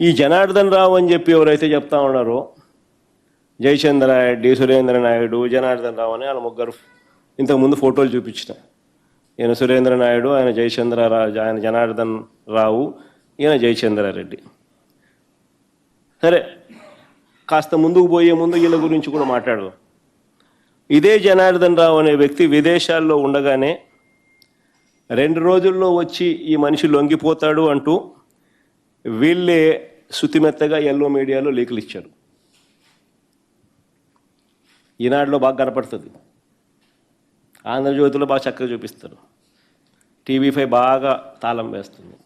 ఈ జనార్దన్ రావు అని చెప్పి ఎవరైతే చెప్తా ఉన్నారో, జయచంద్ర రెడ్డి, సురేంద్ర నాయుడు, జనార్దన్ రావు అని వాళ్ళ ముగ్గురు ఇంతకుముందు ఫోటోలు చూపించిన. ఈయన సురేంద్ర నాయుడు, ఆయన ఆయన జనార్దన్ రావు, ఈయన జయచంద్రారెడ్డి. సరే, కాస్త ముందుకు పోయే ముందు వీళ్ళ గురించి కూడా మాట్లాడదాం. ఇదే జనార్దన్ రావు అనే వ్యక్తి విదేశాల్లో ఉండగానే 2 రోజుల్లో వచ్చి ఈ మనిషి లొంగిపోతాడు అంటూ వీళ్ళే శుతిమెత్తగా ఎల్లో మీడియాలో లీకులు ఇచ్చారు. ఈనాడులో బాగా కనపడుతుంది, ఆంధ్రజ్యోతిలో బాగా చక్కగా చూపిస్తారు, టీవీ5 బాగా తాళం వేస్తుంది.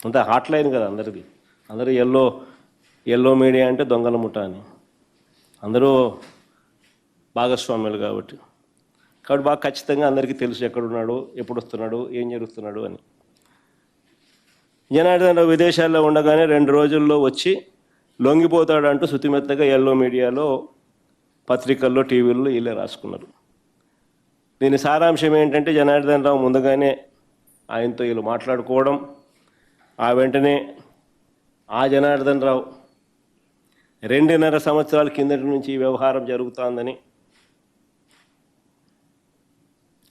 అంతే హాట్లైన్ కదా అందరిది. అందరూ ఎల్లో మీడియా అంటే దొంగల ముఠా అని అందరూ భాగస్వామ్యులు కాబట్టి బాగా ఖచ్చితంగా అందరికీ తెలుసు ఎక్కడున్నాడు, ఎప్పుడు వస్తున్నాడు, ఏం జరుగుతున్నాడు అని. జనార్దన్ రావు విదేశాల్లో ఉండగానే 2 రోజుల్లో వచ్చి లొంగిపోతాడు అంటూ శుతిమెత్తగా ఎల్లో మీడియాలో, పత్రికల్లో, టీవీల్లో వీళ్ళే రాసుకున్నారు. దీని సారాంశం ఏంటంటే, జనార్దన్ రావు ముందుగానే ఆయనతో వీళ్ళు మాట్లాడుకోవడం, ఆ వెంటనే ఆ జనార్దన్ రావు 2.5 సంవత్సరాల కిందటి నుంచి ఈ వ్యవహారం జరుగుతోందని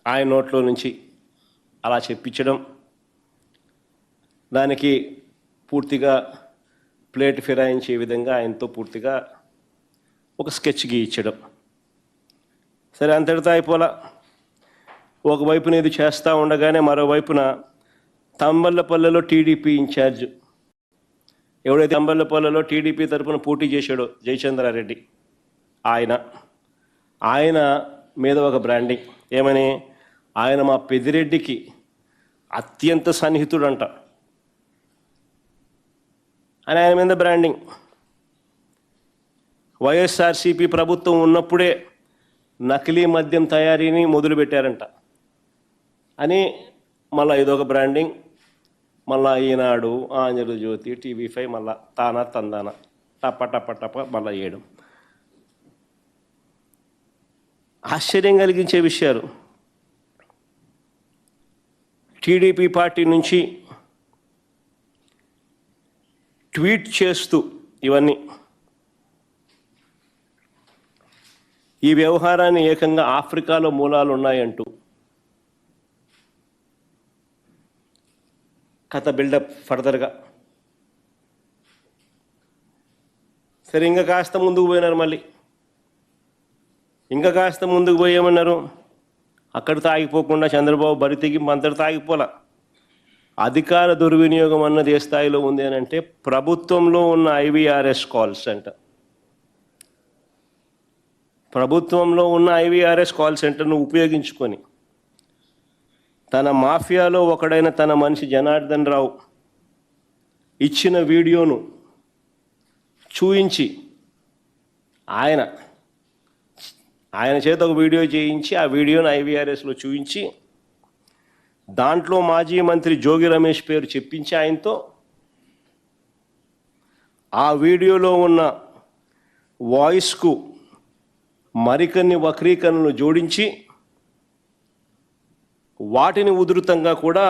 ఆయన నోట్లో నుంచి అలా చెప్పించడం, దానికి పూర్తిగా ప్లేట్ ఫిరాయించే విధంగా ఆయనతో పూర్తిగా ఒక స్కెచ్ గీయించడం. సరే, అంతటితో అయిపోలా. ఒకవైపున ఇది చేస్తూ ఉండగానే మరోవైపున తంబళ్ళపల్లెలో టీడీపీ ఇన్ఛార్జ్ ఎవడైతే తంబళ్ళపల్లెలో టీడీపీ తరఫున పోటీ చేశాడో జయచంద్రారెడ్డి, ఆయన మీద ఒక బ్రాండింగ్. ఏమని? ఆయన మా పెద్దిరెడ్డికి అత్యంత సన్నిహితుడంట అని ఆయన మీద బ్రాండింగ్. వైఎస్ఆర్సీపీ ప్రభుత్వం ఉన్నప్పుడే నకిలీ మద్యం తయారీని మొదలుపెట్టారంట అని మళ్ళీ ఇదొక బ్రాండింగ్. మళ్ళా ఈనాడు, ఆంధ్రజ్యోతి, టీవీ5 మళ్ళా తానా తందాన టప మళ్ళా వేయడం. ఆశ్చర్యం కలిగించే విషయాలు. టీడీపీ పార్టీ నుంచి ట్వీట్ చేస్తూ ఇవన్నీ ఈ వ్యవహారాన్ని ఏకంగా ఆఫ్రికాలో మూలాలు ఉన్నాయంటూ కథ బిల్డప్ ఫర్దర్గా. సరే, ఇంకా కాస్త ముందుకు పోయినారు. మళ్ళీ ఇంకా కాస్త ముందుకు పోయేమన్నారు. అక్కడితో ఆగిపోకుండా చంద్రబాబు బరి తెగింపు అంతటితో ఆగిపోలా. అధికార దుర్వినియోగం అన్నది ఏ స్థాయిలో ఉంది అని అంటే, ప్రభుత్వంలో ఉన్న IVRS కాల్స్ అంట. ప్రభుత్వంలో ఉన్న IVRS కాల్ సెంటర్ను ఉపయోగించుకొని తన మాఫియాలో ఒకడైన తన మనిషి జనార్దన్ రావు ఇచ్చిన వీడియోను చూయించి ఆయన చేత ఒక వీడియో చేయించి ఆ వీడియోను IVRSలో చూయించి దాంట్లో మాజీ మంత్రి జోగి రమేష్ పేరు చెప్పించి ఆయనతో ఆ వీడియోలో ఉన్న వాయిస్కు మరికొన్ని వక్రీకరణలు జోడించి వాటిని ఉధృతంగా కూడా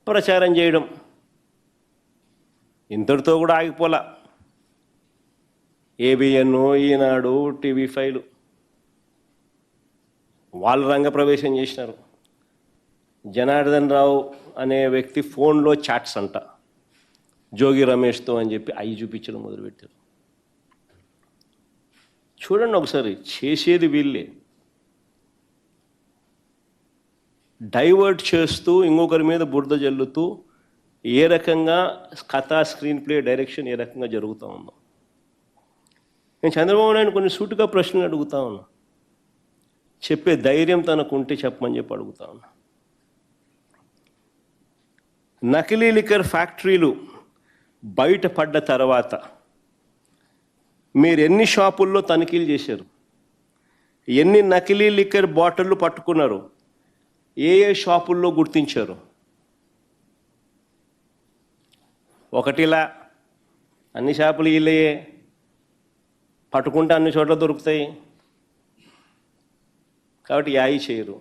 ప్రచారం చేయడం. ఇంతటితో కూడా ఆగిపోలా. ABN, ఈనాడు, టీవీ5 వాళ్ళు రంగప్రవేశం చేసినారు. జనార్దన్ రావు అనే వ్యక్తి ఫోన్లో చాట్స్ అంట జోగి రమేష్తో అని చెప్పి అవి చూపించడం మొదలుపెట్టారు. చూడండి ఒకసారి, చేసేది వీళ్ళే. డైవర్ట్ చేస్తూ ఇంకొకరి మీద బురద జల్లుతూ ఏ రకంగా కథా స్క్రీన్ ప్లే డైరెక్షన్ ఏ రకంగా జరుగుతూ ఉందో. నేను చంద్రబాబు నాయుడు కొన్ని సూటిగా ప్రశ్నలు అడుగుతా ఉన్నా. చెప్పే ధైర్యం తనకుంటే చెప్పమని చెప్పి అడుగుతా ఉన్నా. నకిలీ లిక్కర్ ఫ్యాక్టరీలు బయటపడ్డ తర్వాత మీరు ఎన్ని షాపుల్లో తనిఖీలు చేశారు? ఎన్ని నకిలీ లిక్కర్ బాటిళ్ళు పట్టుకున్నారు? ఏ షాపుల్లో గుర్తించారు? ఒకటిలా అన్ని షాపులు వీళ్ళయే, పట్టుకుంటే అన్ని చోట్ల దొరుకుతాయి కాబట్టి యాయి చేయరు.